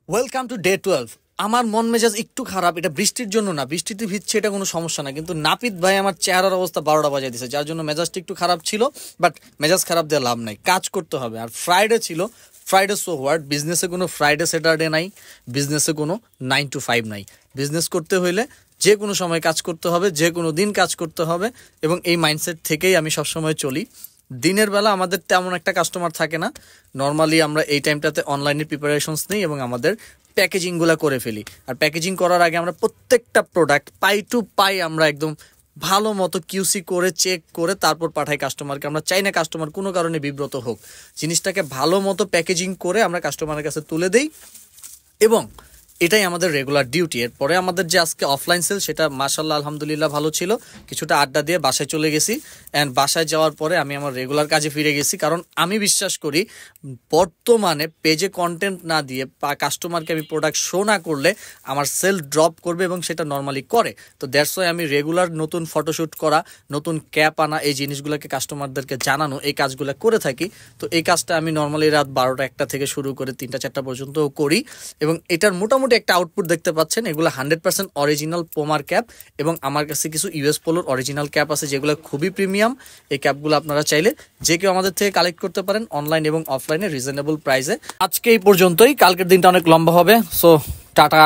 Welcome to day 12। আমার মন মেজাজ একটু খারাপ, এটা বৃষ্টির জন্য না, বৃষ্টিতে ভিজছে এটা কোনো সমস্যা না, কিন্তু নাপিত ভাই আমার চেহারার অবস্থা 12টা বাজিয়ে দিয়েছে, যার জন্য মেজাজটা একটু খারাপ ছিল। বাট মেজাজ খারাপ দিয়ে লাভ নাই, কাজ করতে হবে। আর ফ্রাইডে ছিল, ফ্রাইডে সো হোয়াট, বিজনেসে কোনো ফ্রাইডে স্যাটারডে নাই, বিজনেসে কোনো 9 to 5 নাই। বিজনেস করতে হইলে যে কোনো সময় কাজ করতে হবে, যে কোনো দিন কাজ করতে হবে, এবং এই মাইন্ডসেট থেকেই আমি সবসময় চলি। দিনের বেলা আমাদের তেমন একটা কাস্টমার থাকে না, নর্মালি আমরা এই টাইমটাতে অনলাইনের প্রিপারেশনস নিই এবং আমাদের প্যাকেজিংগুলো করে ফেলি। আর প্যাকেজিং করার আগে আমরা প্রত্যেকটা প্রোডাক্ট পাই টু পাই আমরা একদম ভালো মতো কিউসি করে চেক করে তারপর পাঠাই কাস্টমারকে। আমরা চাই না কাস্টমার কোনো কারণে বিব্রত হোক, জিনিসটাকে ভালো মতো প্যাকেজিং করে আমরা কাস্টমারের কাছে তুলে দেই, এবং এটাই আমাদের রেগুলার ডিউটি। এরপরে আমাদের যে আজকে অফলাইন সেল, সেটা মাশাআল্লাহ আলহামদুলিল্লাহ ভালো ছিল। কিছুটা আড্ডা দিয়ে বাসায় চলে গেছি, অ্যান্ড বাসায় যাওয়ার পরে আমি আমার রেগুলার কাজে ফিরে গেছি। কারণ আমি বিশ্বাস করি বর্তমানে পেজে কন্টেন্ট না দিয়ে বা কাস্টমারকে আমি প্রোডাক্ট শো না করলে আমার সেল ড্রপ করবে, এবং সেটা নর্মালি করে। তো দ্যাটস ওয়াই আমি রেগুলার নতুন ফটোশ্যুট করা, নতুন ক্যাপ আনা, এই জিনিসগুলোকে কাস্টমারদেরকে জানানো, এই কাজগুলো করে থাকি। তো এই কাজটা আমি নর্মালি রাত 12টা-1টা থেকে শুরু করে 3টা-4টা পর্যন্তও করি, এবং এটার মোটামুটি একটা আউটপুট দেখতে পাচ্ছেন। এগুলো 100% অরিজিনাল পোমার ক্যাপ, এবং আমার কাছে কিছু ইউএস পোলোর অরিজিনাল ক্যাপ আছে যেগুলো খুবই প্রিমিয়াম। এই ক্যাপগুলো আপনারা চাইলে যে কেউ আমাদের থেকে কালেক্ট করতে পারেন, অনলাইন এবং অফলাইনে রিজনেবল প্রাইসে। আজকে এই পর্যন্তই, কালকের দিনটা অনেক লম্বা হবে। So tata.